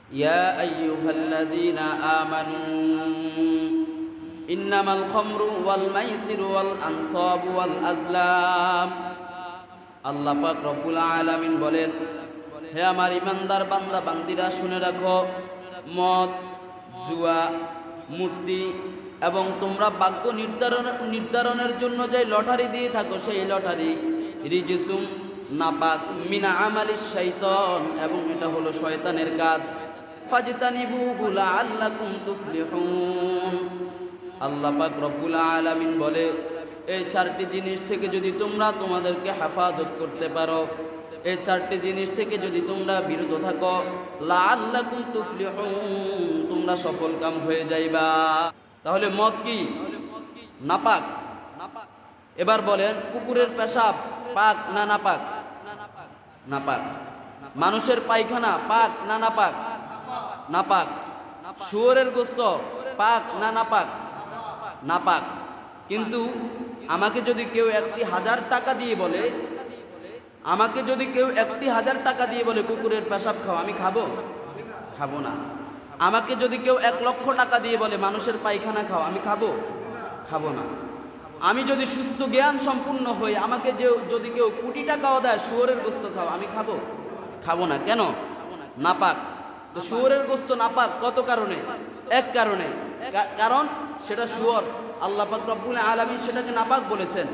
ইয়া আইয়ুহাল্লাযীনা আমানু ইন্নামাল খামরু ওয়াল মাইসিরু ওয়াল আনসাবু ওয়াল আজলাম। আল্লাহ পাক রব্বুল আলামিন বলেন, হে আমার ইমানদার বান্দা বান্দিরা শুনে রাখো, মদ, জুয়া, মূর্তি এবং তোমরা ভাগ্য নির্ধারণের জন্য যে লটারি দিয়ে থাকো সেই লটারি রিজিসুম নাপাক মিনা আমালিশ শাইতান, এবং এটা হলো শয়তানের কাজ। ফাজতানিবুহু লাআল্লাকুম তুফলিহুন। আল্লাহ পাক রব্বুল আলামিন বলে, এই চারটি জিনিস থেকে যদি তোমরা তোমাদেরকে হেফাজত করতে পারো, এই চারটি জিনিস থেকে যদি তোমরা বিরত থাকো, লাআল্লাকুম তুফলিহুন, তোমরা সফল কাম হয়ে যাইবা। তাহলে মদ কি? নাপাক। এবার বলেন, কুকুরের পেশাব পাক না নাপাক? নাপাক। মানুষের পায়খানা পাক না নাপাক? নাপাক। শুয়োরের গোশত পাক না নাপাক? নাপাক। কিন্তু আমাকে যদি কেউ 1,000 টাকা দিয়ে বলে, আমাকে যদি কেউ 1,000 টাকা দিয়ে বলে কুকুরের পেশাব খাও, আমি খাবো? খাবো না। আমাকে যদি কেউ 1,00,000 টাকা দিয়ে বলে মানুষের পায়খানা খাও, আমি খাবো? খাবো না। আমি যদি সুস্থ জ্ঞান সম্পূর্ণ হই, আমাকে যদি কেউ কোটি টাকাও দেয় শুয়োরের গোশত খাও, আমি খাবো? খাবো না। কেন? নাপাক। তো শুয়োরের গোশত নাপাক কত কারণে? এক কারণে, কারণ সেটা শুয়োর। আল্লাহ পাক রব্বুল আলামিন সেটাকে নাপাক বলেছেন।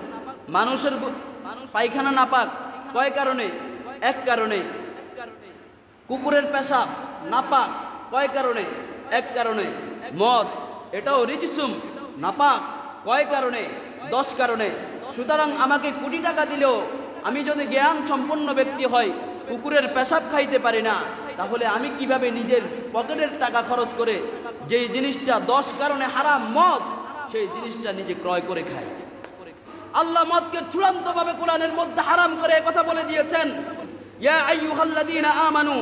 মানুষের পায়খানা নাপাক কয় কারণে? এক কারণে। কুকুরের পেশাব নাপাক কয় কারণে? এক কারণে। মদ এটাও রিজিসুম নাপাক কয় কারণে? 10 কারণে। সুতরাং আমাকে কোটি টাকা দিলেও আমি যদি জ্ঞান সম্পন্ন ব্যক্তি হই, কুকুরের পেশাব খাইতে পারি না, তাহলে আমি কিভাবে নিজের পকেটের টাকা খরচ করে যেই জিনিসটা 10 কারণে হারাম মদ, সেই জিনিসটা নিজে ক্রয় করে খাই? আল্লাহ মদকে চূড়ান্তভাবে কোরআনের মধ্যে হারাম করে কথা বলে দিয়েছেন, ইয়া আইয়ুহাল্লাযীনা আমানু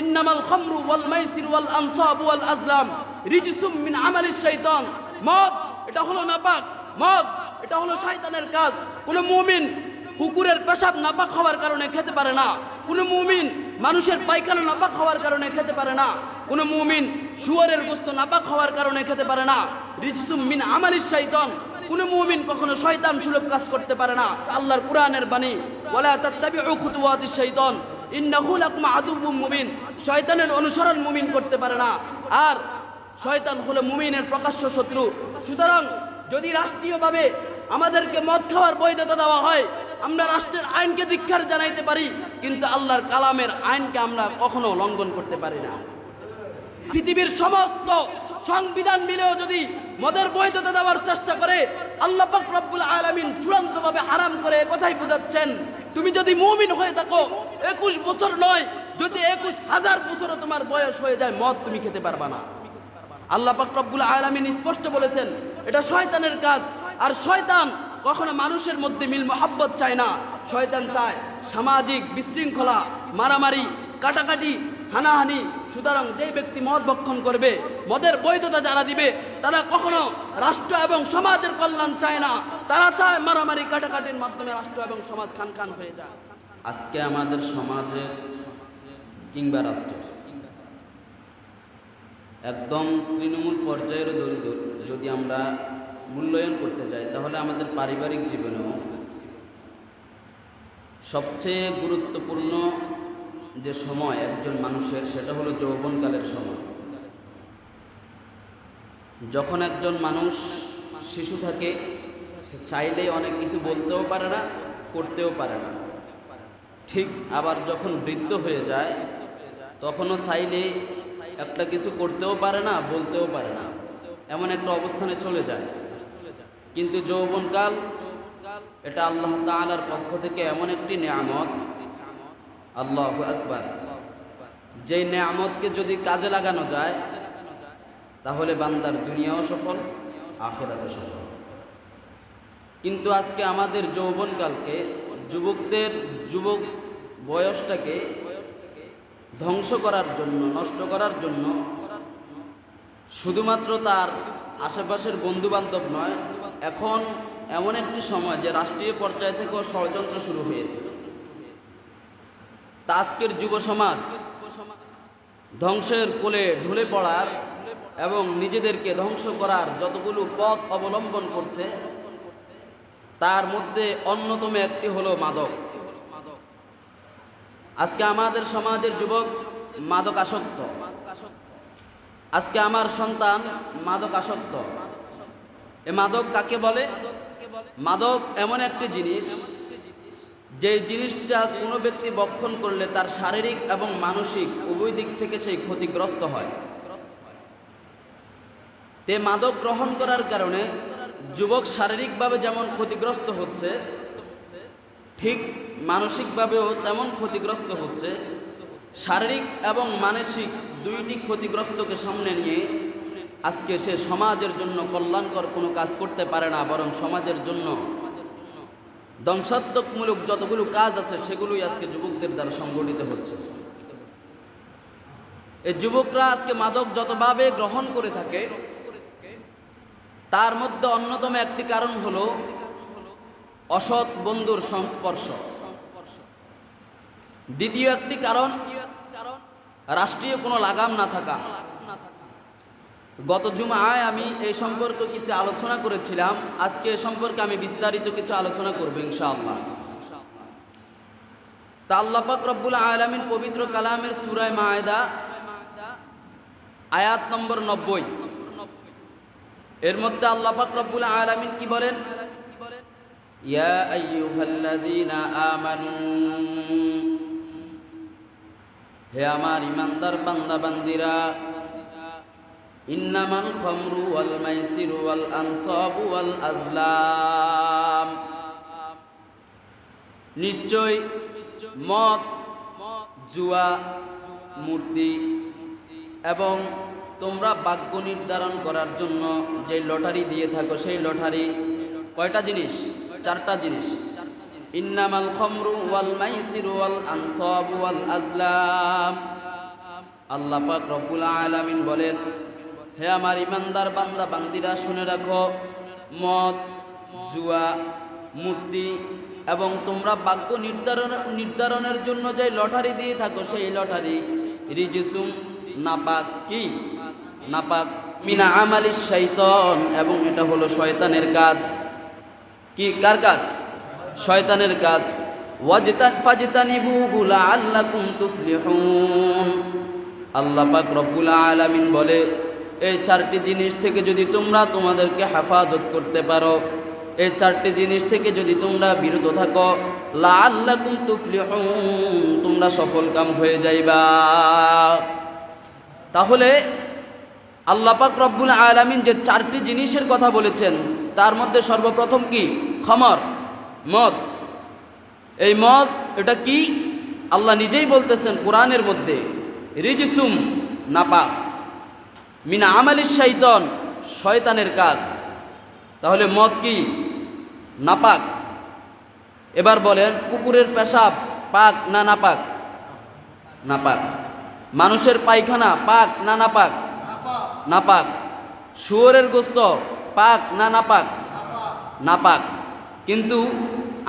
ইন্নামাল খামরু ওয়াল মাইসিরু ওয়াল আনসাবু ওয়াল আজলাম রিজসুম মিন আমালিশ শাইতান। মদ এটা হলো নাপাক, মদ এটা হলো শয়তানের কাজ। কোন মুমিন কুকুরের পেশাব নাপাক হওয়ার কারণে খেতে পারে না। কোন মুমিন মানুষের পায়খানা নাপাক হওয়ার কারণে খেতে পারে না। কোন মুমিন শুয়োরের গোশত নাপাক হওয়ার কারণে খেতে পারে না। রিজসুম মিন আমালিশ শাইতান, কোন মুমিন কখনো শয়তান সুলভ কাজ করতে পারে না। আল্লাহর কোরআনের বাণী, ওয়ালা তাত্তাবিউ খুতুওয়াতিশ শাইতান ইন্নাহু লাকুম আদুউম মুবিন। শয়তানের অনুসরণ মুমিন করতে পারে না, আর শয়তান হলো মুমিনের প্রকাশ্য শত্রু। সুতরাং যদি রাষ্ট্রীয়ভাবে আমাদেরকে মদ খাওয়ার বৈধতা দেওয়া হয়, আমরা রাষ্ট্রের আইনকে ধিক্কার জানাইতে পারি, কিন্তু আল্লাহর কালামের আইনকে আমরা কখনো লঙ্ঘন করতে পারি না। পৃথিবীর সমস্ত সংবিধান মিলেও যদি মদের বৈধতা দেওয়ার চেষ্টা করে, আল্লাহ পাক রব্বুল আলামিন চূড়ান্তভাবে হারাম করে কথাই বুঝাচ্ছেন, তুমি যদি মুমিন হয়ে থাকো, 21 বছর নয়, যদি 21,000 বছরও তোমার বয়স হয়ে যায়, মদ তুমি খেতে পারবা না। আল্লাহ পাক রব্বুল আলামিন স্পষ্ট বলেছেন এটা শয়তানের কাজ। আর শয়তান কখনো মানুষের মধ্যে মিল মহব্বত চায় না। শয়তান চায় সামাজিক বিশৃঙ্খলা, মারামারি, কাটাকাটি, হানাহানি। সুতরাং যেই ব্যক্তি মদ ভক্ষণ করবে, মদের বৈধতা যারা দিবে, তারা কখনো রাষ্ট্র এবং সমাজের কল্যাণ চায় না। তারা চায় মারামারি কাটাকাটির মাধ্যমে রাষ্ট্র এবং সমাজ খান খান হয়ে যায়। আজকে আমাদের সমাজে কিংবা রাষ্ট্রের একদম তৃণমূল পর্যায়ের যদি আমরা মূল্যায়ন করতে চাই, তাহলে আমাদের পারিবারিক জীবনেও সবচেয়ে গুরুত্বপূর্ণ যে সময় একজন মানুষের, সেটা হলো যৌবনকালের সময়। যখন একজন মানুষ শিশু থাকে, চাইলে অনেক কিছু বলতেও পারে না, করতেও পারে না। ঠিক আবার যখন বৃদ্ধ হয়ে যায়, তখনও চাইলে একটা কিছু করতেও পারে না, বলতেও পারে না, এমন একটা অবস্থানে চলে যায়। কিন্তু যৌবনকাল এটা আল্লাহ তাআলার পক্ষ থেকে এমন একটি নেয়ামত, আল্লাহু আকবার, যেই নেয়ামতকে যদি কাজে লাগানো যায়, তাহলে বান্দার দুনিয়াও সফল, আখিরাতও সফল। কিন্তু আজকে আমাদের যৌবনকালকে, যুবকদের যুবক বয়সটাকে ধ্বংস করার জন্য, নষ্ট করার জন্য, শুধুমাত্র তার আশেপাশের বন্ধু বান্ধব নয়, এখন এমন একটি সময় যে রাষ্ট্রীয় পর্যায় থেকেও ষড়যন্ত্র শুরু হয়েছে। তা আজকের যুব সমাজ ধ্বংসের কোলে ঢলে পড়ার এবং নিজেদেরকে ধ্বংস করার যতগুলো পথ অবলম্বন করছে, তার মধ্যে অন্যতম একটি হলো মাদক। আজকে আমাদের সমাজের যুবক মাদক আসক্ত। আজকে আমার সন্তান মাদক আসক্ত। এ মাদক কাকে বলে? মাদক এমন একটি জিনিস, যে জিনিসটা কোনো ব্যক্তি ভক্ষণ করলে তার শারীরিক এবং মানসিক উভয় দিক থেকে সেই ক্ষতিগ্রস্ত হয়। তে মাদক গ্রহণ করার কারণে যুবক শারীরিকভাবে যেমন ক্ষতিগ্রস্ত হচ্ছে, ঠিক মানসিকভাবেও তেমন ক্ষতিগ্রস্ত হচ্ছে। শারীরিক এবং মানসিক দুইটি ক্ষতিগ্রস্তকে সামনে নিয়ে আজকে সে সমাজের জন্য কল্যাণকর কোনো কাজ করতে পারে না, বরং সমাজের জন্য ধ্বংসাত্মকমূলক যতগুলো কাজ আছে সেগুলোই আজকে যুবকদের দ্বারা সংগঠিত হচ্ছে। এই যুবকরা আজকে মাদক যতভাবে গ্রহণ করে থাকে, তার মধ্যে অন্যতম একটি কারণ হলো অসৎ বন্ধুর সংস্পর্শ। দ্বিতীয় একটি কারণ রাষ্ট্রীয় কোনো লাগাম না থাকা। গত জুমায় আমি এই সম্পর্কে কিছু আলোচনা করেছিলাম, আজকে এ সম্পর্কে আমি বিস্তারিত কিছু আলোচনা করব ইনশাআল্লাহ। তা আল্লাহ পাক রব্বুল আলামিন পবিত্র কালামের সূরা মায়েদা আয়াত নম্বর 90, এর মধ্যে আল্লাহ পাক রব্বুল আলামিন কি বলেন? ইয়া আইয়ুহাল্লাযীনা আমানু, হে আমার ইমানদার বান্দা বান্দিরা, ইন্নামাল খামরু ওয়াল মাইসিরু ওয়াল আনসাবু ওয়াল আজলাম, নিশ্চয় মদ, জুয়া, মূর্তি এবং তোমরা ভাগ্য নির্ধারণ করার জন্য যে লটারি দিয়ে থাকো, সেই লটারি কয়টা জিনিস? চারটা জিনিস। ইন্নামাল খামরু ওয়াল মাইসিরু ওয়াল আনসাবু ওয়াল আজলাম। আল্লাহ পাক রব্বুল আলামিন বলেন, হে আমার ইমানদার বান্দা বান্দিরা শুনে রাখো, মদ, জুয়া, মূর্তি এবং তোমরা ভাগ্য নির্ধারণের জন্য যে লটারি দিয়ে থাকো, সেই লটারি রিজসুম, নাপাক। কি নাপাক? মিনা আমালিশ শাইতান, এবং এটা হলো শয়তানের কাজ। কি কার কাজ? শয়তানের কাজ। ফাজতানিবুহু লাআল্লাকুম তুফলিহুন। আল্লাহ পাক রব্বুল আলামিন বলে, এই চারটি জিনিস থেকে যদি তোমরা তোমাদেরকে হেফাজত করতে পারো, এই চারটি জিনিস থেকে যদি তোমরা বিরত থাকো, লাআল্লাকুম তুফলিহুন, তোমরা সফলকাম হয়ে যাইবা। তাহলে আল্লাহ পাক রব্বুল আলামিন যে চারটি জিনিসের কথা বলেছেন, তার মধ্যে সর্বপ্রথম কি? খমর, মদ। এই মদ এটা কি? আল্লাহ নিজেই বলতেছেন কোরআনের মধ্যে, রিজসুম, নাপাক, মিন আমালিশ শাইতান, শয়তানের কাজ। তাহলে মদ কি? নাপাক। এবার বলেন, কুকুরের পেশাব পাক না নাপাক? নাপাক। মানুষের পায়খানা পাক না নাপাক? নাপাক। শুয়োরের গোশত পাক না নাপাক? নাপাক। কিন্তু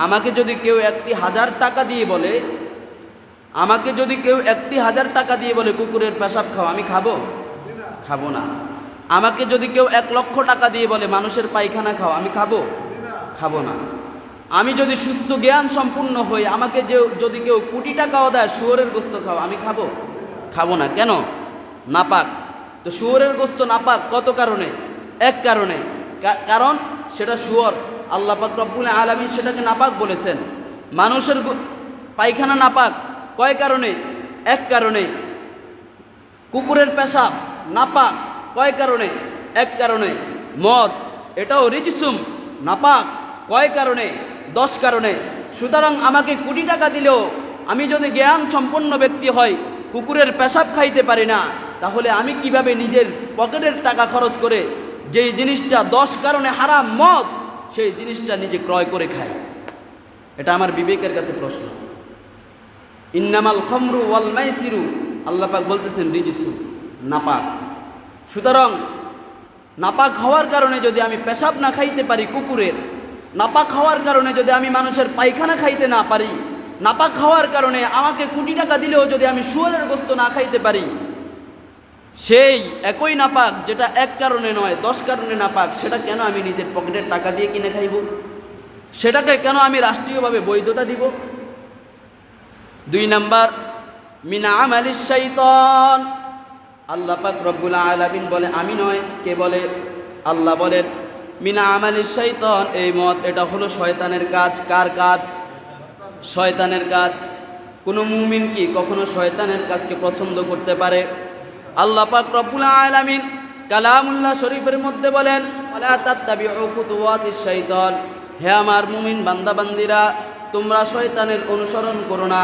আমাকে যদি কেউ 1,000 টাকা দিয়ে বলে, আমাকে যদি কেউ 1,000 টাকা দিয়ে বলে কুকুরের পেশাব খাও, আমি খাবো? খাবো না। আমাকে যদি কেউ 1,00,000 টাকা দিয়ে বলে মানুষের পায়খানা খাও, আমি খাবো? খাবো না। আমি যদি সুস্থ জ্ঞান সম্পূর্ণ হই, আমাকে যদি কেউ কোটি টাকাও দেয় শুয়োরের গোশত খাও, আমি খাবো? খাবো না। কেন? নাপাক। তো শুয়োরের গোশত নাপাক কত কারণে? এক কারণে, কারণ সেটা শুয়োর। আল্লাহ পাক রব্বুল আলামিন সেটাকে নাপাক বলেছেন। মানুষের পায়খানা নাপাক কয় কারণে? এক কারণে। কুকুরের পেশাব নাপাক কয় কারণে? এক কারণে। মদ এটাও রিজসুম, নাপাক কয় কারণে? 10 কারণে। সুতরাং আমাকে কোটি টাকা দিলেও আমি যদি জ্ঞান সম্পন্ন ব্যক্তি হই, কুকুরের পেশাব খাইতে পারি না, তাহলে আমি কিভাবে নিজের পকেটের টাকা খরচ করে যেই জিনিসটা 10 কারণে হারাম, মদ, সেই জিনিসটা নিজে ক্রয় করে খাই? এটা আমার বিবেকের কাছে প্রশ্ন। ইন্নামাল খামরু ওয়াল মাইসিরু, আল্লাহ পাক বলতেছেন রিজসুম, নাপাক। সুতরাং নাপাক হওয়ার কারণে যদি আমি পেশাব না খাইতে পারি কুকুরের, নাপাক হওয়ার কারণে যদি আমি মানুষের পায়খানা খাইতে না পারি, নাপাক হওয়ার কারণে আমাকে কোটি টাকা দিলেও যদি আমি শুয়োরের গোশত না খাইতে পারি, সেই একই নাপাক যেটা এক কারণে নয় 10 কারণে নাপাক, সেটা কেন আমি নিজের পকেটের টাকা দিয়ে কিনে খাইব? সেটাকে কেন আমি রাষ্ট্রীয়ভাবে বৈধতা দিব? 2 নাম্বার, মিন আমালিশ শাইতান। আল্লাহ পাক রব্বুল আলামিন বলে, আমি নয়, কে বলে? আল্লাহ বলেন মিন আমালিশ শাইতান, এই মত এটা হলো শয়তানের কাজ। কার কাজ? শয়তানের কাজ। কোনো মুমিন কি কখনো শয়তানের কাজকে পছন্দ করতে পারে? আল্লাহ পাক রব্বুল আলামিন কালামুল্লাহ শরীফের মধ্যে বলেন, ওয়ালা তাত্তাবিউ খুতুওয়াতিশ শাইতান, হে আমার মুমিন বান্দা বান্দিরা, তোমরা শয়তানের অনুসরণ করো না।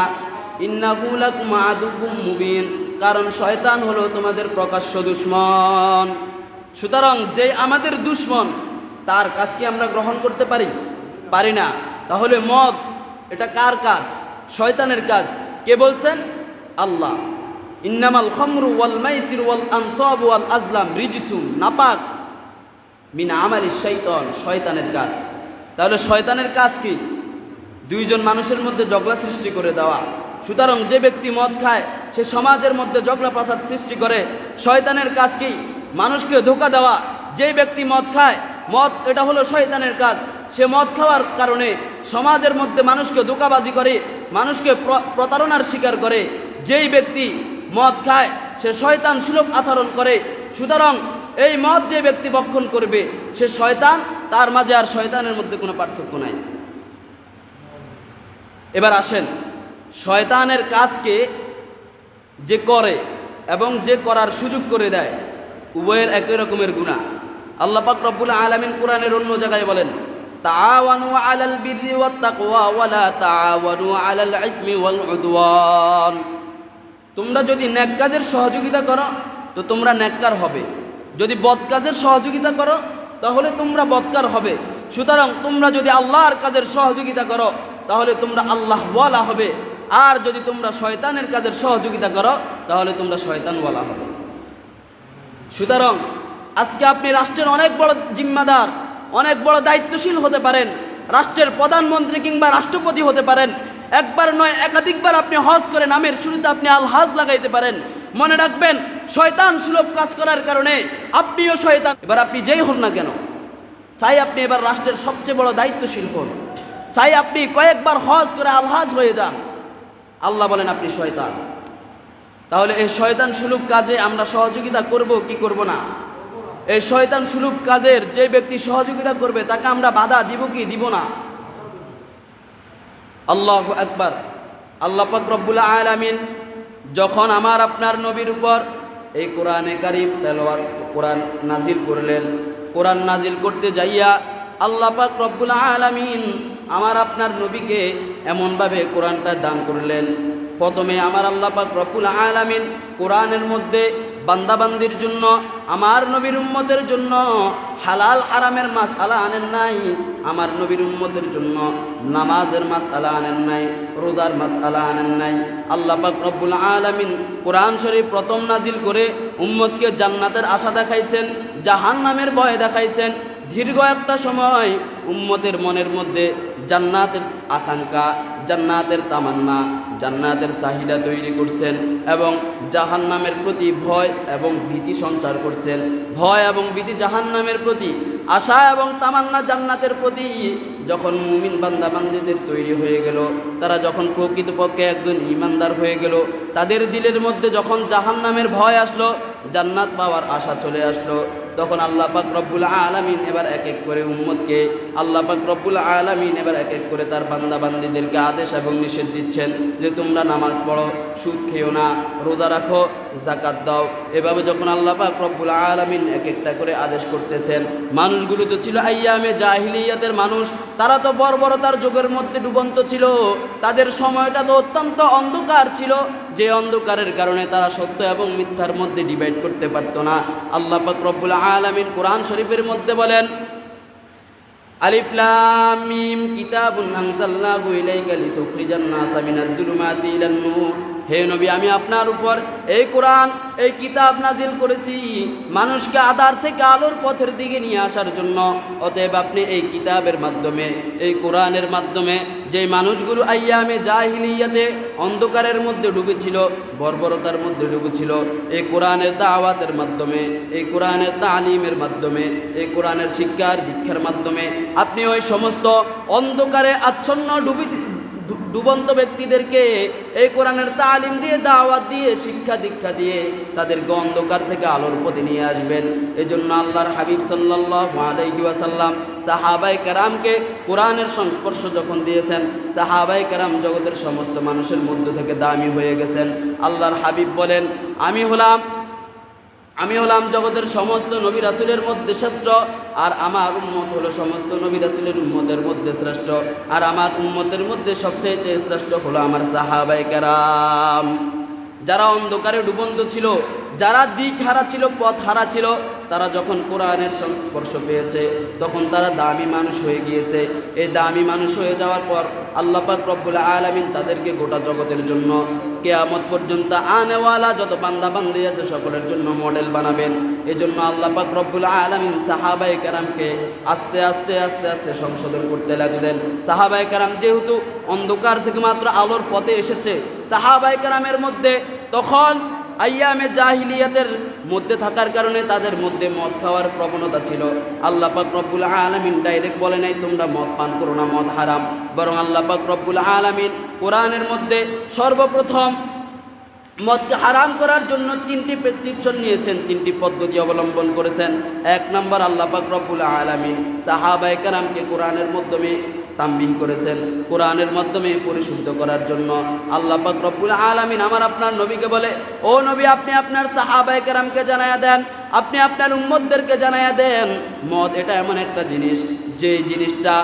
ইন্নাহু লাকুম আদুউম মুবিন, কারণ শয়তান হলো তোমাদের প্রকাশ্য দুশমন। সুতরাং যে আমাদের দুশমন, তার কাজ কি আমরা গ্রহণ করতে পারি? পারি না। তাহলে মদ এটা কার কাজ? শয়তানের কাজ। কে বলছেন? আল্লাহ। ইন্নামাল খামরু ওয়াল মাইসির ওয়াল আনসাব ওয়াল আজলাম রিজসুন, নাপাক, মিন আমালিশ শাইতান, শয়তানের কাজ। তাহলে শয়তানের কাজ কি? 2 জন মানুষের মধ্যে ঝগড়া সৃষ্টি করে দেওয়া। সুতরাং যে ব্যক্তি মদ খায় সে সমাজের মধ্যে ঝগড়া ফাসাদ সৃষ্টি করে। শয়তানের কাজ কি? মানুষকে ধোঁকা দেওয়া। যে ব্যক্তি মদ খায়, মদ এটা হলো শয়তানের কাজ। সে মদ খাওয়ার কারণে সমাজের মধ্যে মানুষকে ধোঁকাবাজি করে, মানুষকে প্রতারণার শিকার করে। যেই ব্যক্তি মদ খায় সে শয়তান সুলভ আচরণ করে। সুতরাং এই মদ যে ব্যক্তি ভক্ষণ করবে সে শয়তান, তার মাঝে আর শয়তানের মধ্যে কোনো পার্থক্য নাই। এবার আসেন, শয়তানের কাজকে যে করে এবং যে করার সুযোগ করে দেয়, উভয়ের একই রকমের গুনাহ। আল্লাহ পাক রব্বুল আলামিন কোরআনের অন্য জায়গায় বলেন, তাআওয়ানু আলাল বিররি ওয়াত তাকওয়া ওয়া লা তাআওয়ানু আলাল ইসমি ওয়াল উদওয়ান। তোমরা যদি নেক কাজের সহযোগিতা করো তো তোমরা নেককার হবে, যদি বদ কাজের সহযোগিতা করো তাহলে তোমরা বদকার হবে। সুতরাং তোমরা যদি আল্লাহর কাজের সহযোগিতা করো তাহলে তোমরা আল্লাহওয়ালা হবে, আর যদি তোমরা শয়তানের কাজের সহযোগিতা করো তাহলে তোমরা শয়তানওয়ালা হবে। সুতরাং আজকে আপনি রাষ্ট্রের অনেক বড় জিম্মাদার, অনেক বড় দায়িত্বশীল হতে পারেন, রাষ্ট্রের প্রধানমন্ত্রী কিংবা রাষ্ট্রপতি হতে পারেন। একবার নয় একাধিকবার আপনি হজ করে নামের শুরুতে আপনি আল হাজ লাগাইতে পারেন। মনে রাখবেন, শয়তান সুলভ কাজ করার কারণে আপনিও শয়তান। এবার আপনি যেই হন না কেন, চাই আপনি এবার রাষ্ট্রের সবচেয়ে বড় দায়িত্বশীল হন, চাই আপনি কয়েকবার হজ করে আল হাজ হয়ে যান, আল্লাহ বলেন আপনি শয়তান। তাহলে এই শয়তান সুলভ কাজে আমরা সহযোগিতা করব কি করব না? এই শয়তান সুলভ কাজের যে ব্যক্তি সহযোগিতা করবে তাকে আমরা বাধা দিব কি দিব না? আল্লাহু আকবার। আল্লাহ পাক রব্বুল আলামিন যখন আমার আপনার নবীর উপর এই কোরআনে কারীম তেলাওয়াত কোরআন নাজিল করলেন, কোরআন নাজিল করতে যাইয়া আল্লাহ পাক রব্বুল আলামিন আমার আপনার নবীকে এমনভাবে কোরআনটা দান করলেন। প্রথমে আমার আল্লাহ পাক রব্বুল আলামিন কোরআনের মধ্যে বান্দাবান্দির জন্য, আমার নবীর উম্মতের জন্য হালাল হারামের মাসআলা আনেন নাই, আমার নবীর উম্মতের জন্য নামাজের মাসআলা আনেন নাই, রোজার মাসআলা আনেন নাই। আল্লাহ পাক রব্বুল আলামিন কোরআন শরীফ প্রথম নাজিল করে উম্মতকে জান্নাতের আশা দেখাইছেন, জাহান্নামের ভয় দেখাইছেন। দীর্ঘ একটা সময় উম্মতের মনের মধ্যে জান্নাতের আকাঙ্ক্ষা, জান্নাতের তামান্না, জান্নাতের চাহিদা তৈরি করছেন এবং জাহান্নামের প্রতি ভয় এবং ভীতি সঞ্চার করছেন। ভয় এবং ভীতি জাহান্নামের প্রতি, আশা এবং তামান্না জান্নাতের প্রতি যখন মুমিন বান্দা বান্দীদের তৈরি হয়ে গেল, তারা যখন প্রকৃতপক্ষে একজন ঈমানদার হয়ে গেল, তাদের দিলের মধ্যে যখন জাহান্নামের ভয় আসলো, জান্নাত পাওয়ার আশা চলে আসলো, তখন আল্লাহ পাক রব্বুল আলামিন এবার এক এক করে উম্মতকে, আল্লাহ পাক রব্বুল আলামিন এবার এক এক করে তার বান্দা বান্দীদেরকে আদেশ এবং নিষেধ দিচ্ছেন যে তোমরা নামাজ পড়ো, সুদ খেও না, রোজা রাখো, যাকাত দাও। এভাবে যখন আল্লাহ পাক রব্বুল আলামিন এক একটা করে আদেশ করতেছেন, মানুষগুলো তো ছিল আইয়ামে জাহিলিয়াতের মানুষ, তারা তো বর্বরতার যুগের মধ্যে ডুবন্ত ছিল, তাদের সময়টা তো অত্যন্ত অন্ধকার ছিল, যে অন্ধকারের কারণে তারা সত্য এবং মিথ্যার মধ্যে ডিভাইড করতে পারতো না। আল্লাহ পাক রব্বুল আলামিন কোরআন শরীফের মধ্যে বলেন, আলিফ লাম মিম কিতাবুন আনজালনাহু ইলাইকা লিতুখরিজান নাসা মিনাজ যুলুমাতি ইলান নূর হে নবী, আমি আপনার উপর এই কোরআন, এই কিতাব নাজিল করেছি মানুষকে আঁধার থেকে আলোর পথের দিকে নিয়ে আসার জন্য। অতএব আপনি এই কিতাবের মাধ্যমে, এই কোরআনের মাধ্যমে যে মানুষগুলো আইয়ামে জাহিলিয়াতে অন্ধকারের মধ্যে ডুবেছিল, বর্বরতার মধ্যে ডুবেছিল, এই কোরআনের দাওয়াতের মাধ্যমে, এই কোরআনের তালিমের মাধ্যমে, এই কোরআনের শিক্ষার দীক্ষার মাধ্যমে আপনি ওই সমস্ত অন্ধকারে আচ্ছন্ন ডুবন্ত ব্যক্তিদেরকে এই কোরআনের তালিম দিয়ে, দাওয়াত দিয়ে, শিক্ষা দীক্ষা দিয়ে তাদেরকে অন্ধকার থেকে আলোর পথে নিয়ে আসবেন। এই জন্য আল্লাহর হাবিব সাল্লাল্লাহু আলাইহি ওয়াসাল্লাম সাহাবায়ে কেরামকে কোরআনের সংস্পর্শ যখন দিয়েছেন, সাহাবায়ে কেরাম জগতের সমস্ত মানুষের মধ্য থেকে দামি হয়ে গেছেন। আল্লাহর হাবিব বলেন, আমি হলাম জগতের সমস্ত নবী রাসূলের মধ্যে শ্রেষ্ঠ, আর আমার উম্মত হলো সমস্ত নবী রাসূলের উম্মতের মধ্যে শ্রেষ্ঠ, আর আমার উম্মতের মধ্যে সবচেয়ে শ্রেষ্ঠ হলো আমার সাহাবায়ে কেরাম। যারা অন্ধকারে ডুবন্ত ছিল, যারা দিক হারা ছিল, পথ হারা ছিল, তারা যখন কোরআনের সংস্পর্শ পেয়েছে তখন তারা দামি মানুষ হয়ে গিয়েছে। এই দামি মানুষ হয়ে যাওয়ার পর আল্লাহ পাক রব্বুল আলামিন তাদেরকে গোটা জগতের জন্য কিয়ামত পর্যন্ত আনেওয়ালা যত বান্দা বান্দি আছে সকলের জন্য মডেল বানাবেন। এই জন্য আল্লাহ পাক রব্বুল আলামিন সাহাবায়ে কেরামকে আস্তে আস্তে আস্তে আস্তে সংশোধন করতে লাগলেন। সাহাবায়ে কেরাম যেহেতু অন্ধকার থেকে মাত্র আলোর পথে এসেছে, সাহাবায়ে কেরামের মধ্যে তখন আইয়ামে জাহিলিয়াতের মধ্যে থাকার কারণে তাদের মধ্যে মদ খাওয়ার প্রবণতা ছিল। আল্লাহ পাক রব্বুল আলামিন ডাইরেক্ট বলে নাই তোমরা মদ পান করো না, মদ হারাম, বরং আল্লাহ পাক রব্বুল আলামিন কোরআনের মধ্যে সর্বপ্রথম মদকে হারাম করার জন্য 3টি প্রেসক্রিপশন নিয়েছেন, 3টি পদ্ধতি অবলম্বন করেছেন। 1 নম্বর, আল্লাহ পাক রব্বুল আলামিন সাহাবায়ে কেরামকে কোরআনের মাধ্যমে তামবিহ করেছেন, কোরআনের মাধ্যমে পরিশুদ্ধ করার জন্য। আল্লাহ পাক রব্বুল আলামিন আমার আপনার নবীকে বলে, ও নবী, আপনি আপনার সাহাবায়ে কেরামকে জানায়া দেন, আপনি আপনার উম্মতদেরকে জানায়া দেন, মদ এটা এমন একটা জিনিস, যে জিনিসটা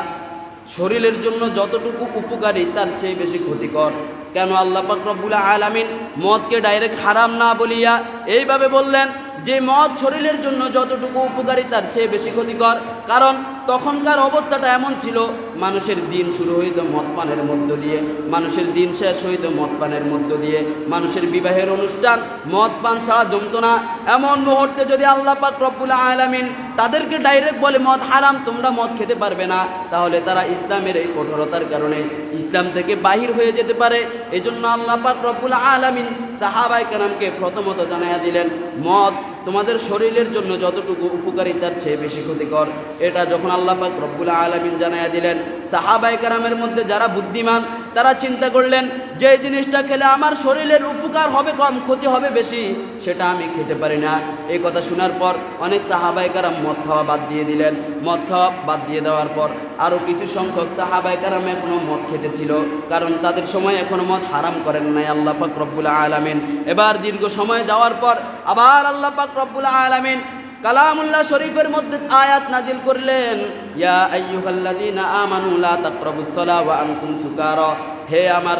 শরীরের জন্য যতটুকু উপকারী তার চেয়ে বেশি ক্ষতিকর। কেন আল্লাহ পাক রব্বুল আলামিন মদকে ডাইরেক্ট হারাম না বলিয়া এইভাবে বললেন যে মদ শরীরের জন্য যতটুকু উপকারী তার চেয়ে বেশি ক্ষতিকর? কারণ তখনকার অবস্থাটা এমন ছিল, মানুষের দিন শুরু হইত মদ পানের মধ্য দিয়ে, মানুষের দিন শেষ হইত মদ পানের মধ্য দিয়ে, মানুষের বিবাহের অনুষ্ঠান মদ পান ছাড়া জমতো না। এমন মুহূর্তে যদি আল্লাহ পাক রব্বুল আলামিন তাদেরকে ডাইরেক্ট বলে মদ হারাম, তোমরা মদ খেতে পারবে না, তাহলে তারা ইসলামের এই কঠোরতার কারণে ইসলাম থেকে বাহির হয়ে যেতে পারে। এই জন্য আল্লাহ পাক রব্বুল আলামিন সাহাবায়ে কেরামকে প্রথমত জানাইয়া দিলেন, মদ তোমাদের শরীরের জন্য যতটুকু উপকারী তার চেয়ে বেশি ক্ষতিকর। এটা যখন আল্লাহ পাক রব্বুল আলামিন জানাইয়া দিলেন, সাহাবায়ে কেরামের মধ্যে যারা বুদ্ধিমান তারা চিন্তা করলেন যে জিনিসটা খেলে আমার শরীরের উপকার হবে কম, ক্ষতি হবে বেশি, সেটা আমি খেতে পারি না। এই কথা শোনার পর অনেক সাহাবায়ে কেরাম মদ খাওয়া বাদ দিয়ে দিলেন। মদ খাওয়া বাদ দিয়ে দেওয়ার পর আরও কিছু সংখ্যক সাহাবায়ে কেরাম এখনও মদ খেতেছিল, কারণ তাদের সময় এখনও মদ হারাম করেন নাই আল্লাহ পাক রব্বুল আলামিন। এবার দীর্ঘ সময় যাওয়ার পর আবার আল্লাহ পাক রব্বুল আলামিন কালামুল্লাহ শরীফের মধ্যে আয়াত নাজিল করলেন, ইয়া আইয়ুহাল্লাযীনা আমানু লা তাকরাবুস সালাহ ওয়া আনতুম সুকারা। হে আমার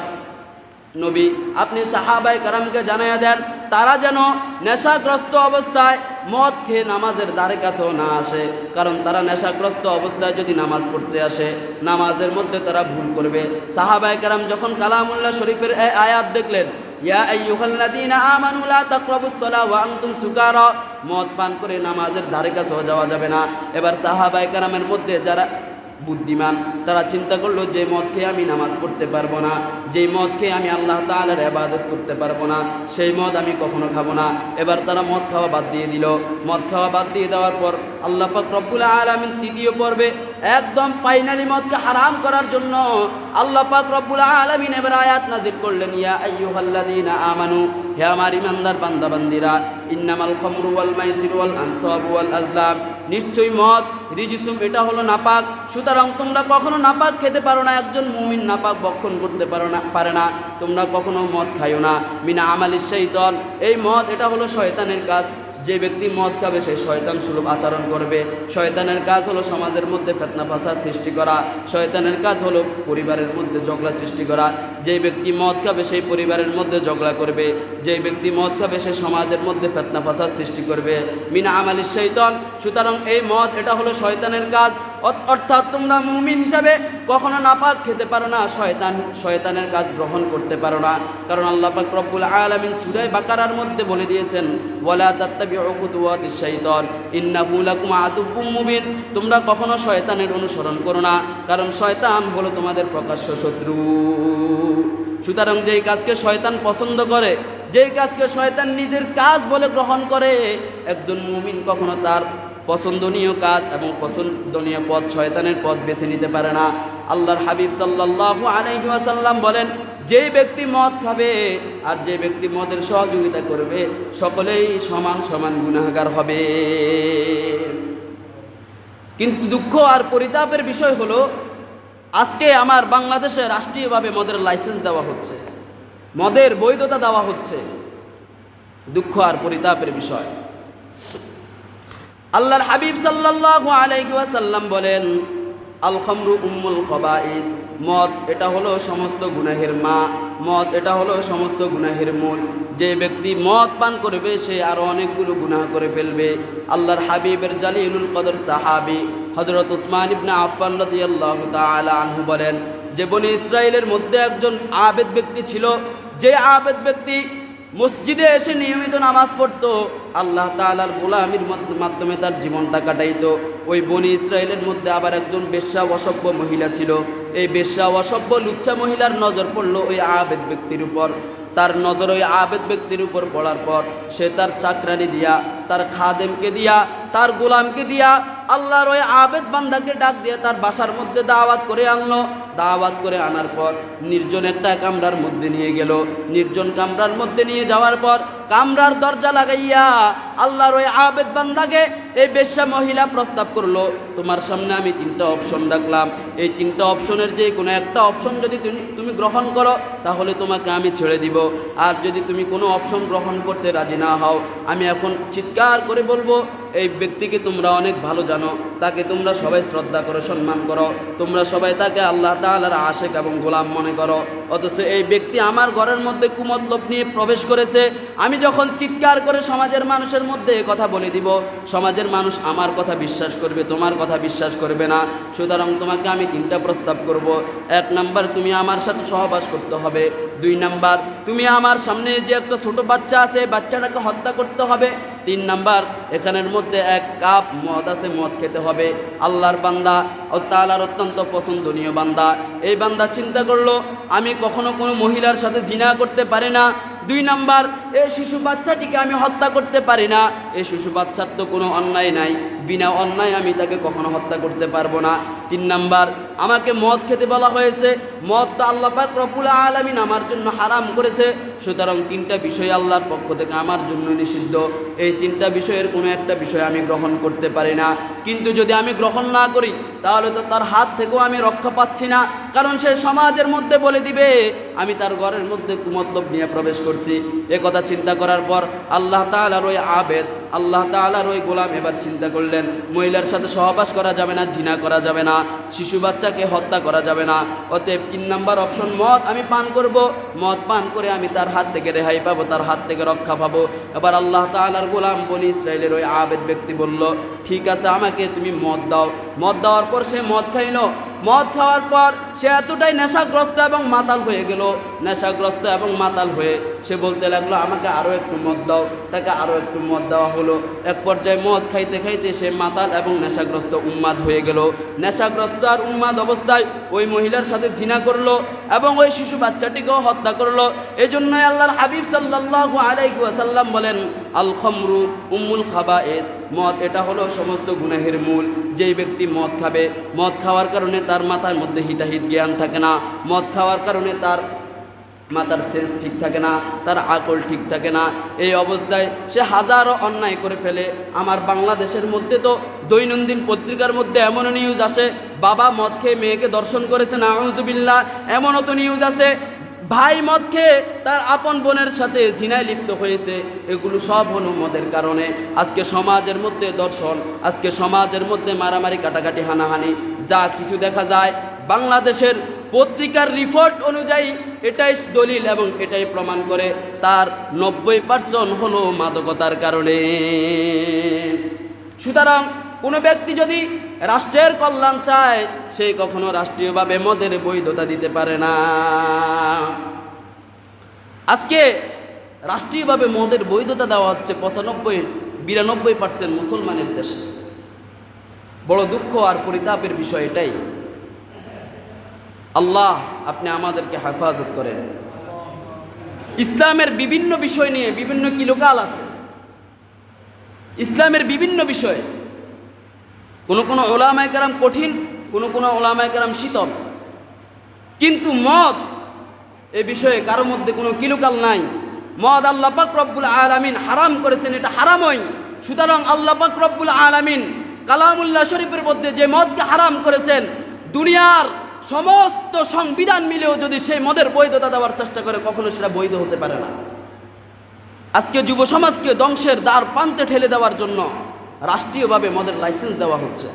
নবী, আপনি সাহাবায়ে কেরামকে জানাইয়া দেন তারা যেন নেশাগ্রস্ত অবস্থায় মদ খেয়ে নামাজের দ্বারে কাছেও না আসে, কারণ তারা নেশাগ্রস্ত অবস্থায় যদি নামাজ পড়তে আসে নামাজের মধ্যে তারা ভুল করবে। সাহাবায়ে কেরাম যখন কালামুল্লাহ শরীফের এই আয়াত দেখলেন, ইয়া আইয়ুহাল্লাযীনা আমানু লা তাকরাবুস সালাহ ওয়া আনতুম সুকারা, মদ পান করে নামাজের ধারে কাছেও যাওয়া যাবে না। এবার সাহাবায়ে কেরামের মধ্যে যারা বুদ্ধিমান তারা চিন্তা করলো, যে মদ খেয়ে আমি নামাজ পড়তে পারবো না, যেই মদ খেয়ে আমি আল্লাহ তাআলার ইবাদত করতে পারবো না, সেই মদ আমি কখনো খাবো না। এবার তারা মদ খাওয়া বাদ দিয়ে দিল। মদ খাওয়া বাদ দিয়ে দেওয়ার পর আল্লাহ পাক রব্বুল আলামিন তৃতীয় পর্বে একদম ফাইনালি মদকে হারাম করার জন্য আল্লাহ পাক রব্বুল আলামিন এবার আয়াত নাজিল করলেন, ইয়া আইয়ুহাল্লাযীনা আমানু, হে আমার ইমানদার বান্দা বান্দিরা, ইন্নামাল খামরু ওয়াল মাইসিরু ওয়াল আনসাবু ওয়াল আজলাম, নিশ্চয়ই মদ রিজিসুম, এটা হলো নাপাক, সুতরাং তোমরা কখনো নাপাক খেতে পারো না। একজন মুমিন নাপাক ভক্ষণ করতে পারে না, তোমরা কখনো মদ খাইও না। মিনা আমালিশ শাইতান, এই মদ এটা হলো শয়তানের কাজ। যে ব্যক্তি মদ খাবে সে শয়তান সুলভ আচরণ করবে। শয়তানের কাজ হলো সমাজের মধ্যে ফিতনা ফাসাদ সৃষ্টি করা, শয়তানের কাজ হলো পরিবারের মধ্যে ঝগড়া সৃষ্টি করা। যে ব্যক্তি মদ খাবে সেই পরিবারের মধ্যে ঝগড়া করবে, যে ব্যক্তি মদ খাবে সে সমাজের মধ্যে ফিতনা ফাসাদ সৃষ্টি করবে। মিনা আমালিশ শাইতান, সুতরাং এই মদ এটা হলো শয়তানের কাজ। অর্থাৎ তোমরা মুমিন হিসাবে কখনো নাপাক খেতে পারো না, শয়তানের কাজ গ্রহণ করতে পারো না। কারণ আল্লাহ পাক রব্বুল আলামিন সূরা বাকারার মধ্যে বলে দিয়েছেন, ওয়ালা তাত্তাবিউ খুতুওয়াতিশ শাইতান ইন্নাহু লাকুম আদুউম মুবিন। তোমরা কখনো শয়তানের অনুসরণ করো না, কারণ শয়তান হলো তোমাদের প্রকাশ্য শত্রু। সুতরাং যেই কাজকে শয়তান পছন্দ করে, যেই কাজকে শয়তান নিজের কাজ বলে গ্রহণ করে, একজন মুমিন কখনো তার পছন্দনীয় কাজ এবং পছন্দনীয় পথ শয়তানের পথ বেছে নিতে পারে না। আল্লাহর হাবিব সাল্লাল্লাহু আলাইহি ওয়াসাল্লাম বলেন, যে ব্যক্তি মদ খাবে আর যে ব্যক্তি মদের সহযোগিতা করবে সকলেই সমান সমান গুনাহগার হবে। কিন্তু দুঃখ আর পরিতাপের বিষয় হলো, আজকে আমার বাংলাদেশে রাষ্ট্রীয়ভাবে মদের লাইসেন্স দেওয়া হচ্ছে, মদের বৈধতা দেওয়া হচ্ছে। দুঃখ আর পরিতাপের বিষয়। আল্লাহর হাবিব সাল্লাল্লাহু আলাইহি ওয়াসাল্লাম বলেন, আল খামরু উম্মুল খাবাইস। মদ এটা হলো সমস্ত গুনাহের মা, মদ এটা হলো সমস্ত গুনাহের মূল। যে ব্যক্তি মদ পান করবে সে আরো অনেকগুলো গুনাহ করে ফেলবে। আল্লাহর হাবিবের জালিলুল কদর সাহাবী হযরত উসমান ইবনে আফফান রাদিয়াল্লাহু তাআলা আনহু বলেন যে বনি ইসরাইলের মধ্যে একজন আবেদ ব্যক্তি ছিল, যে আবেদ ব্যক্তি মসজিদে এসে নিয়মিত নামাজ পড়তো, আল্লাহ তাআলার গোলামির মাধ্যমে তার জীবনটা কাটাইতো। ওই বনি ইসরাইলের মধ্যে আবার একজন বেশ্যা অসভ্য মহিলা ছিল। এই বেশ্যা অসভ্য লুচ্চা মহিলার নজর পড়লো ওই আবেদ ব্যক্তির উপর। তার নজর ওই আবেদ ব্যক্তির উপর পড়ার পর সে তার চাকরানি দিয়া, তার খাদেমকে দিয়া, তার গোলামকে দিয়া আল্লাহর ওই আবেদ বান্দাকে ডাক দিয়ে তার বাসার মধ্যে দাওয়াত করে আনলো। দাওয়াত করে আনার পর নির্জন একটা কামরার মধ্যে নিয়ে গেল। নির্জন কামরার মধ্যে নিয়ে যাওয়ার পর কামরার দরজা লাগাইয়া আল্লাহর ওই আবেদ বান্দাকে এই বেশ্যা মহিলা প্রস্তাব করলো, তোমার সামনে আমি 3টা অপশন রাখলাম, এই 3টা অপশনের যে কোনো একটা অপশন যদি তুমি গ্রহণ করো তাহলে তোমাকে আমি ছেড়ে দিব। আর যদি তুমি কোনো অপশন গ্রহণ করতে রাজি না হও, আমি এখন চিৎকার করে বলবো, এই ব্যক্তিকে তোমরা অনেক ভালো জানো, তাকে তোমরা সবাই শ্রদ্ধা করো, সম্মান করো, তোমরা সবাই তাকে আল্লাহ তাআলার আশিক এবং গোলাম মনে করো। অথচ এই ব্যক্তি আমার ঘরের মধ্যে কুমতলব নিয়ে প্রবেশ করেছে। আমি যখন চিৎকার করে সমাজের মানুষের মধ্যে কথা বলে দিব, সমাজের মানুষ আমার কথা বিশ্বাস করবে, তোমার কথা বিশ্বাস করবে না। সুতরাং তোমাকে আমি 3টা প্রস্তাব করব। 1 নাম্বার, তুমি আমার সাথে সহবাস করতে হবে। 2 নাম্বার, তুমি আমার সামনে যে একটা ছোট বাচ্চা আছে, বাচ্চাটাকে হত্যা করতে হবে। 3 নাম্বার, এখানের মধ্যে 1 কাপ মদ আছে, মদ খেতে হবে। আল্লাহর বান্দা ও তাআলার অত্যন্ত পছন্দনীয় বান্দা, এই বান্দা চিন্তা করলো, আমি কখনো কোনো মহিলার সাথে জিনা করতে পারি না। 2 নাম্বার, এই শিশু বাচ্চাটিকে আমি হত্যা করতে পারি না, এই শিশু বাচ্চার তো কোনো অন্যায় নাই, বিনা অন্যায় আমি তাকে কখনো হত্যা করতে পারবো না। 3 নাম্বার, আমাকে মদ খেতে বলা হয়েছে, মদ তো আল্লাহ পাক রব্বুল আলামিন আমার জন্য হারাম করেছে। সুতরাং 3টা বিষয় আল্লাহর পক্ষ থেকে আমার জন্য নিষিদ্ধ। এই 3টা বিষয়ের কোনো একটা বিষয় আমি গ্রহণ করতে পারি না। কিন্তু যদি আমি গ্রহণ না করি তাহলে তো তার হাত থেকেও আমি রক্ষা পাচ্ছি না, কারণ সে সমাজের মধ্যে বলে দিবে আমি তার ঘরের মধ্যে কুমতলব নিয়ে প্রবেশ করছি। এ কথা চিন্তা করার পর আল্লাহ তাআলার ওই আবেদ, আল্লাহ তাআলার ওই গোলাম এবার চিন্তা করলেন, মহিলার সাথে সহবাস করা যাবে না, জিনা করা যাবে না, শিশু বাচ্চাকে হত্যা করা যাবে না। অতএব 3 নাম্বার অপশন, মদ আমি পান করব। মদ পান করে আমি তার হাত থেকে রেহাই পাবো, তার হাত থেকে রক্ষা পাবো। এবার আল্লাহ তাআলার গোলাম বনি ইসরাইলের ওই আবেদ ব্যক্তি বলল, ঠিক আছে, আমাকে তুমি মদ দাও। মদ দেওয়ার পর সে মদ খাইল। মদ খাওয়ার পর সে এতটাই নেশাগ্রস্ত এবং মাতাল হয়ে গেল। নেশাগ্রস্ত এবং মাতাল হয়ে সে বলতে লাগলো, আমাকে আরও একটু মদ দাও। তাকে আরও একটু মদ দেওয়া হলো। এক পর্যায়ে মদ খাইতে খাইতে সে মাতাল এবং নেশাগ্রস্ত উন্মাদ হয়ে গেল। নেশাগ্রস্ত আর উন্মাদ অবস্থায় ওই মহিলার সাথে জিনা করলো এবং ওই শিশু বাচ্চাটিকেও হত্যা করলো। এই জন্যই আল্লাহর হাবিব সাল্লাল্লাহু আলাইহি ওয়াসাল্লাম বলেন, আল খামরু উম্মুল খাবায়েস। মদ এটা হলো সমস্ত গুনাহের মূল। যেই ব্যক্তি মদ খাবে, মদ খাওয়ার কারণে তার মাথার মধ্যে হিতাহিত জ্ঞান থাকে না, মদ খাওয়ার কারণে তার মাথার সেন্স ঠিক থাকে না, তার আকল ঠিক থাকে না। এই অবস্থায় সে হাজারো অন্যায় করে ফেলে। আমার বাংলাদেশের মধ্যে তো দৈনন্দিন পত্রিকার মধ্যে এমন নিউজ আসে, বাবা মদ খেয়ে মেয়েকে দর্শন করেছে, নাউযুবিল্লাহ। এমনও তো নিউজ আছে, ভাই মদ খেয়ে তার আপন বোনের সাথে জিনায় লিপ্ত হয়েছে। এগুলো সব হলো মদের কারণে। আজকে সমাজের মধ্যে দর্শন, আজকে সমাজের মধ্যে মারামারি, কাটাকাটি, হানাহানি, যা কিছু দেখা যায়, বাংলাদেশের পত্রিকার রিপোর্ট অনুযায়ী এটাই দলিল এবং এটাই প্রমাণ করে তার 90% হলো মাদকতার কারণে। সুতরাং কোনো ব্যক্তি যদি রাষ্ট্রের কল্যাণ চায় সে কখনো রাষ্ট্রীয়ভাবে মদের বৈধতা দিতে পারে না। আজকে রাষ্ট্রীয়ভাবে মদের বৈধতা দেওয়া হচ্ছে 95-92% মুসলমানের দেশে। বড় দুঃখ আর পরিতাপের বিষয় এটাই। আল্লাহ আপনি আমাদেরকে হেফাজত করেন। ইসলামের বিভিন্ন বিষয় নিয়ে বিভিন্ন কিলোকাল আছে। ইসলামের বিভিন্ন বিষয়, কোনো ওলামায়ে কেরাম কঠিন, কোনো ওলামায়ে কেরাম শীতল, কিন্তু মদ এ বিষয়ে কারো মধ্যে কোনো কিলোকাল নাই। মদ আল্লাহ পাক রব্বুল আলামিন হারাম করেছেন, এটা হারামই। সুতরাং আল্লাহ পাক রব্বুল আলামিন কালামুল্লাহ শরীফের মধ্যে যে মদকে হারাম করেছেন, দুনিয়ার সমস্ত সংবিধান মিলেও যদি সেই মদের বৈধতা দেওয়ার চেষ্টা করে কখনো সেটা বৈধ হতে পারে না। আজকে যুব সমাজকে ধ্বংসের দ্বার প্রান্তে ঠেলে দেওয়ার জন্য রাষ্ট্রীয়ভাবে মদের লাইসেন্স দেওয়া হচ্ছে।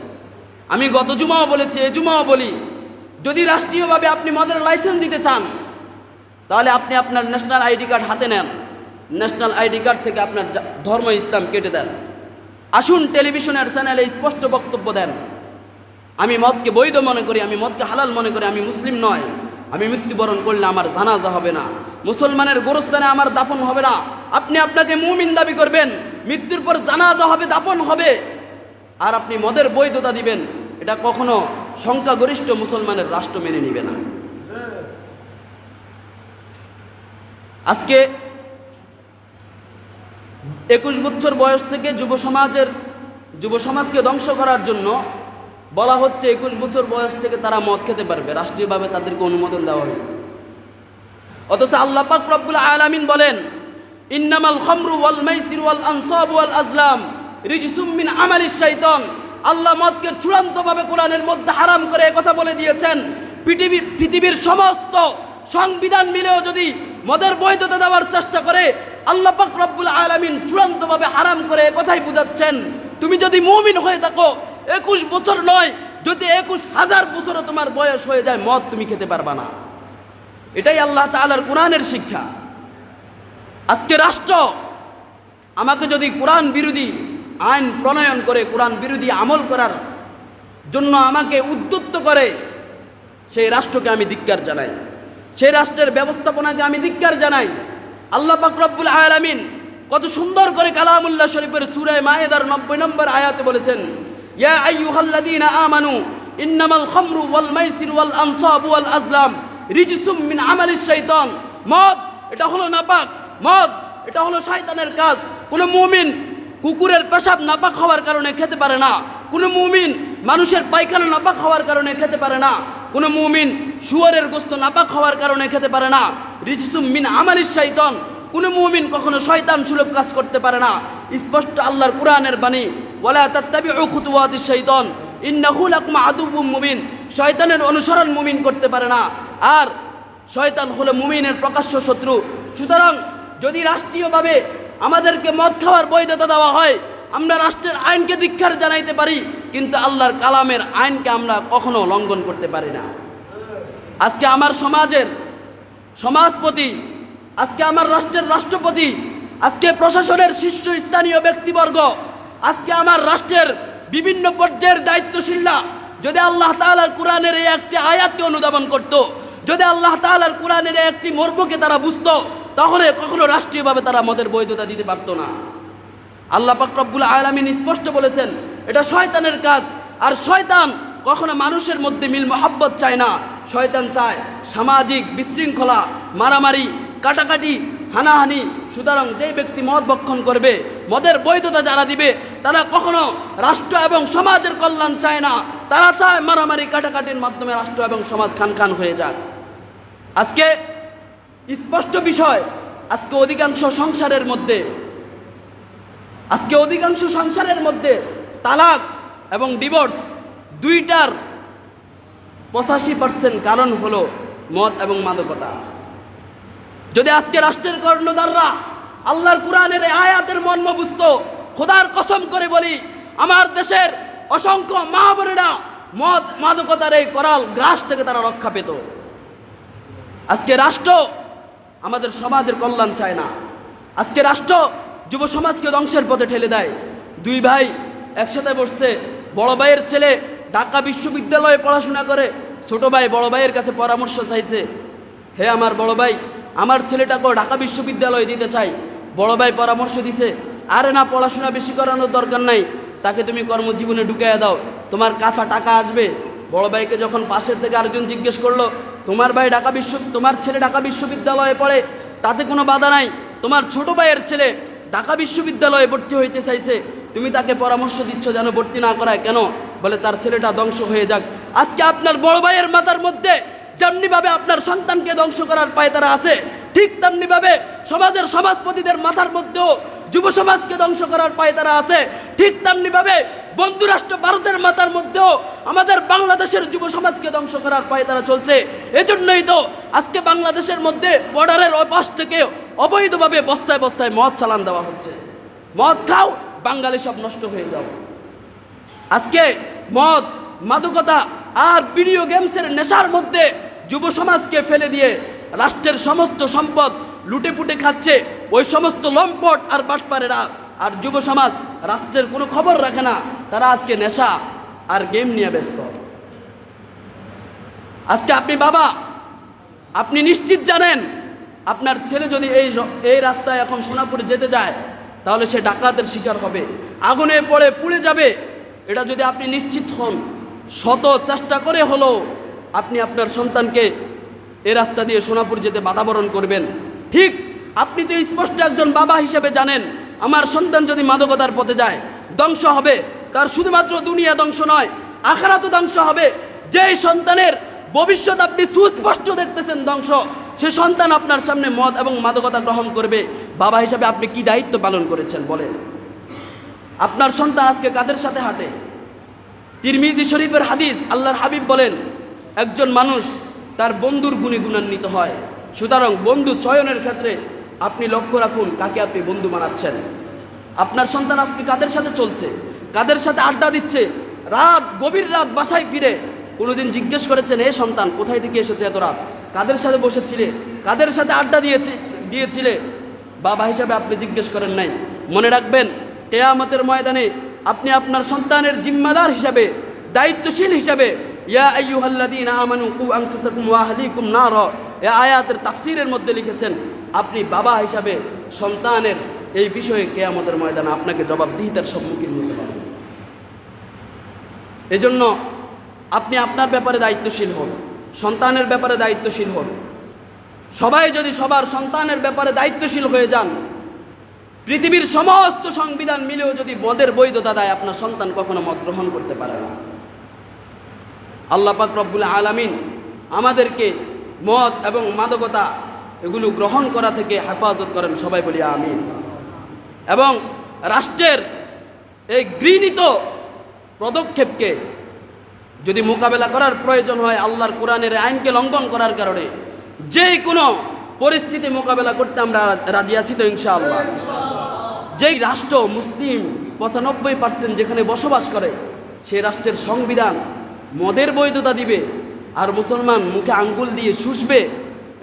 আমি গত জুমাও বলেছি, এই জুমাও বলি, যদি রাষ্ট্রীয়ভাবে আপনি মদের লাইসেন্স দিতে চান তাহলে আপনি আপনার ন্যাশনাল আইডি কার্ড হাতে নেন, ন্যাশনাল আইডি কার্ড থেকে আপনার ধর্ম ইসলাম কেটে দেন। আসুন টেলিভিশনের চ্যানেলে স্পষ্ট বক্তব্য দেন, আমি মদকে বৈধ মনে করি, আমি মদকে হালাল মনে করি, আমি মুসলিম নয়, আমি মৃত্যুবরণ করলে আমার জানাজা হবে না, মুসলমানের গোরস্থানে আমার দাফন হবে না। আপনি আপনাকে মুমিন দাবি করবেন, মৃত্যুর পর জানাজা হবে, দাফন হবে, আর আপনি মদের বৈধতা দিবেন, এটা কখনো সংখ্যাগরিষ্ঠ মুসলমানের রাষ্ট্র মেনে নিবে না। আজকে 21 বছর বয়স থেকে যুব সমাজকে ধ্বংস করার জন্য বলা হচ্ছে 21 বছর বয়স থেকে তারা মদ খেতে পারবে, রাষ্ট্রীয়ভাবে তাদেরকে অনুমোদন দেওয়া হয়েছে। অথচ আল্লাহ পাক রব্বুল আলামিন বলেন, ইন্নামাল খামরু ওয়াল মাইসিরু ওয়াল আনসাবু ওয়াল আজলাম রিজসুম মিন আমালিশ শাইতান। আল্লাহ মদকে চূড়ান্তভাবে কোরআনের মধ্যে হারাম করে কথা বলে দিয়েছেন। পৃথিবীর সমস্ত সংবিধান মিলেও যদি মদের বৈধতা দেওয়ার চেষ্টা করে আল্লাহ পাক রব্বুল আলামিন চূড়ান্তভাবে হারাম করে কথাই বুঝাচ্ছেন, তুমি যদি মুমিন হয়ে থাকো 21 বছর নয়, যদি 21,000 বছরও তোমার বয়স হয়ে যায়, মদ তুমি খেতে পারবা না। এটাই আল্লাহ তাআলার কোরআনের শিক্ষা। আজকে রাষ্ট্র আমাকে যদি কোরআন বিরোধী আইন প্রণয়ন করে, কোরআন বিরোধী আমল করার জন্য আমাকে উদ্যুক্ত করে, সেই রাষ্ট্রকে আমি ধিক্কার জানাই, সেই রাষ্ট্রের ব্যবস্থাপনাকে আমি ধিক্কার জানাই। আল্লাহ পাক রব্বুল আলামিন কত সুন্দর করে কালামুল্লাহ শরীফের সূরা মায়েদার 90 নম্বর আয়াতে বলেছেন, ইয়া আইয়ুহাল্লাযীনা আমানু ইন্নামাল খামরু ওয়াল মাইসিরু ওয়াল আনসাবু ওয়াল আজলাম রিজসুম মিন আমালিশ শাইতান। মদ এটা হলো নাপাক, মদ এটা হলো শয়তানের কাজ। কোনো মুমিন কুকুরের পেশাব নাপাক হওয়ার কারণে খেতে পারে না, কোনো মুমিন মানুষের পায়খানা নাপাক হওয়ার কারণে খেতে পারে না, কোনো মুমিন শুয়োরের গোশত নাপাক হওয়ার কারণে খেতে পারে না। রিজসুম মিন আমালিশ শাইতান, কোনো মুমিন কখনো শয়তান সুলভ কাজ করতে পারে না। স্পষ্ট আল্লাহর কোরআনের বাণী, ওয়ালা তাত্তাবিউ খুতুওয়াতিশ শাইতান ইন্নাহু লাকুম আদুউম মুবিন। শয়তানের অনুসরণ মুমিন করতে পারে না, আর শয়তান হলো মুমিনের প্রকাশ্য শত্রু। সুতরাং যদি রাষ্ট্রীয়ভাবে আমাদেরকে মদ খাওয়ার বৈধতা দেওয়া হয়, আমরা রাষ্ট্রের আইনকে ধিক্কার জানাইতে পারি, কিন্তু আল্লাহর কালামের আইনকে আমরা কখনো লঙ্ঘন করতে পারি না। আজকে আমার সমাজের সমাজপতি, আজকে আমার রাষ্ট্রের রাষ্ট্রপতি, আজকে প্রশাসনের শীর্ষস্থানীয় ব্যক্তিবর্গ, আজকে আমার রাষ্ট্রের বিভিন্ন পর্যায়ের দায়িত্বশীলরা যদি আল্লাহ তাআলার কোরআনের এই একটি আয়াতকে অনুধাবন করত, যদি আল্লাহ তাআলার কোরআনের এই একটি মর্মকে তারা বুঝতো, তাহলে কখনো রাষ্ট্রীয়ভাবে তারা মদের বৈধতা দিতে পারতো না। আল্লাহ পাক রব্বুল আলামিন স্পষ্ট বলেছেন, এটা শয়তানের কাজ, আর শয়তান কখনো মানুষের মধ্যে মিল মহব্বত চায় না। শয়তান চায় সামাজিক বিশৃঙ্খলা, মারামারি, কাটাকাটি, হানাহানি। সুতরাং যে ব্যক্তি মদ ভক্ষণ করবে, মদের বৈধতা যারা দিবে, তারা কখনো রাষ্ট্র এবং সমাজের কল্যাণ চায় না, তারা চায় মারামারি কাটাকাটির মাধ্যমে রাষ্ট্র এবং সমাজ খান খান হয়ে যাক। আজকে স্পষ্ট বিষয়, আজকে অধিকাংশ সংসারের মধ্যে তালাক এবং ডিভোর্স দুইটার 85% কারণ হলো মদ এবং মাদকতা। যদি আজকে রাষ্ট্রের কর্ণধাররা আল্লাহর কোরআনের এই আয়াতের মর্ম বুঝতো, খোদার কসম করে বলি, আমার দেশের অসংখ্য মা বোনেরা মদ মাদকতার এই করাল গ্রাস থেকে তারা রক্ষা পেত। আজকে রাষ্ট্র আমাদের সমাজের কল্যাণ চায় না, আজকে রাষ্ট্র যুব সমাজকে ধ্বংসের পথে ঠেলে দেয়। দুই ভাই একসাথে বসছে, বড় ভাইয়ের ছেলে ঢাকা বিশ্ববিদ্যালয়ে পড়াশোনা করে, ছোট ভাই বড় ভাইয়ের কাছে পরামর্শ চাইছে, হে আমার বড় ভাই, আমার ছেলেটাকেও ঢাকা বিশ্ববিদ্যালয়ে দিতে চাই। বড় ভাই পরামর্শ দিছে, আরে না, পড়াশোনা বেশি করানোর দরকার নাই, তাকে তুমি কর্মজীবনে ঢুকাইয়া দাও, তোমার কাঁচা টাকা আসবে। বড় ভাইকে যখন পাশের থেকে আরেকজন জিজ্ঞেস করলো, তোমার ছেলে ঢাকা বিশ্ববিদ্যালয়ে পড়ে, তাতে কোনো বাধা নাই, তোমার ছোট ভাইয়ের ছেলে ঢাকা বিশ্ববিদ্যালয়ে ভর্তি হইতে চাইছে, তুমি তাকে পরামর্শ দিচ্ছ যেন ভর্তি না করায়, কেন? বলে তার ছেলেটা ধ্বংস হয়ে যাক। আজকে আপনার বড় ভাইয়ের মাথার মধ্যে যেমনিভাবে আপনার সন্তানকে ধ্বংস করার পায়তারা আছে, ঠিক তেমনিভাবে সমাজের সমাজপতিদের মাথার মধ্যেও যুব সমাজকে ধ্বংস করার পায়তারা আছে, ঠিক তেমনিভাবে বন্ধুরাষ্ট্র ভারতের মাথার মধ্যেও আমাদের বাংলাদেশের যুব সমাজকে ধ্বংস করার পায়তারা চলছে। এজন্যই তো আজকে বাংলাদেশের মধ্যে বর্ডারের ওই পাশ থেকে অবৈধভাবে বস্তায় বস্তায় মদ চালান দেওয়া হচ্ছে। মদ খাও, বাঙালি সব নষ্ট হয়ে যাও। আজকে মদ, মাদকতা আর ভিডিও গেমসের নেশার মধ্যে যুব সমাজকে ফেলে দিয়ে রাষ্ট্রের সমস্ত সম্পদ লুটে পুটে খাচ্ছে ওই সমস্ত লম্পট আর বাটপারেরা। আর যুব সমাজ রাষ্ট্রের কোনো খবর রাখে না, তারা আজকে নেশা আর গেম নিয়ে ব্যস্ত। আজকে আপনি বাবা, আপনি নিশ্চিত জানেন আপনার ছেলে যদি এই রাস্তায় এখন সোনাপুরে যেতে যায়, তাহলে সে ডাকাতের শিকার হবে, আগুনে পড়ে পুড়ে যাবে। এটা যদি আপনি নিশ্চিত হন, শত চেষ্টা করে হলেও আপনি আপনার সন্তানকে এই রাস্তা দিয়ে সোনাপুর যেতে বাধাবরণ করবেন। ঠিক আপনি তো স্পষ্ট একজন বাবা হিসেবে জানেন, আমার সন্তান যদি মাদকতার পথে যায় ধ্বংস হবে, তার শুধুমাত্র দুনিয়া ধ্বংস নয়, আখিরাতও ধ্বংস হবে। যেই সন্তানের ভবিষ্যৎ আপনি সুস্পষ্ট দেখতেছেন ধ্বংস, সে সন্তান আপনার সামনে মদ এবং মাদকতা গ্রহণ করবে। বাবা হিসাবে আপনি কি দায়িত্ব পালন করেছেন বলেন? আপনার সন্তান আজকে কাদের সাথে হাঁটে? তিরমিজি শরীফের হাদিস, আল্লাহর হাবিব বলেন, একজন মানুষ তার বন্ধুর গুণে গুণান্বিত হয়। সুতরাং বন্ধু চয়নের ক্ষেত্রে আপনি লক্ষ্য রাখুন কাকে আপনি বন্ধু বানাচ্ছেন। আপনার সন্তান আজকে কাদের সাথে চলছে, কাদের সাথে আড্ডা দিচ্ছে, গভীর রাত বাসায় ফিরে কোনোদিন জিজ্ঞেস করেছেন, হে সন্তান কোথায় থেকে এসেছে এত রাত, কাদের সাথে বসেছিলে, কাদের সাথে আড্ডা দিয়েছিলে? বাবা হিসাবে আপনি জিজ্ঞেস করেন নাই। মনে রাখবেন, কিয়ামতের ময়দানে আপনি আপনার সন্তানের জিম্মাদার হিসাবে, দায়িত্বশীল হিসাবে, ইয়া আইয়ুহাল্লাযীনা আমানু কু আনফুসাকুম ওয়া আহলিকুম নারা, এই আয়াতের তাফসীরের মধ্যে লিখেছেন, আপনি বাবা হিসাবে সন্তানের এই বিষয়ে কিয়ামতের ময়দানে আপনাকে জবাবদিহিতার সম্মুখীন হতে পারবেন। এজন্য আপনি আপনার ব্যাপারে দায়িত্বশীল হন, সন্তানের ব্যাপারে দায়িত্বশীল হন। সবাই যদি সবার সন্তানের ব্যাপারে দায়িত্বশীল হয়ে যান, পৃথিবীর সমস্ত সংবিধান মিলেও যদি মদের বৈধতা দেয়, আপনার সন্তান কখনো মদ গ্রহণ করতে পারে না। আল্লাহ পাক রব্বুল আলামিন আমাদেরকে মদ এবং মাদকতা এগুলো গ্রহণ করা থেকে হেফাজত করেন, সবাই বলি আমিন। এবং রাষ্ট্রের এই গৃহীত পদক্ষেপকে যদি মোকাবেলা করার প্রয়োজন হয়, আল্লাহর কোরআনের আইনকে লঙ্ঘন করার কারণে যে কোনো পরিস্থিতি মোকাবেলা করতে আমরা রাজি আছি তো ইনশাআল্লাহ। যেই রাষ্ট্র মুসলিম 95% যেখানে বসবাস করে, সেই রাষ্ট্রের সংবিধান মদের বৈধতা দিবে আর মুসলমান মুখে আঙ্গুল দিয়ে শুষবে,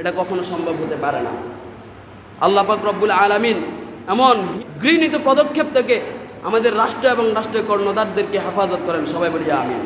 এটা কখনো সম্ভব হতে পারে না। আল্লাহ পাক রব্বুল আলামিন এমন গৃহীত পদক্ষেপ থেকে আমাদের রাষ্ট্র এবং রাষ্ট্রের কর্ণধারদেরকে হেফাজত করেন, সবাই বলি আমিন।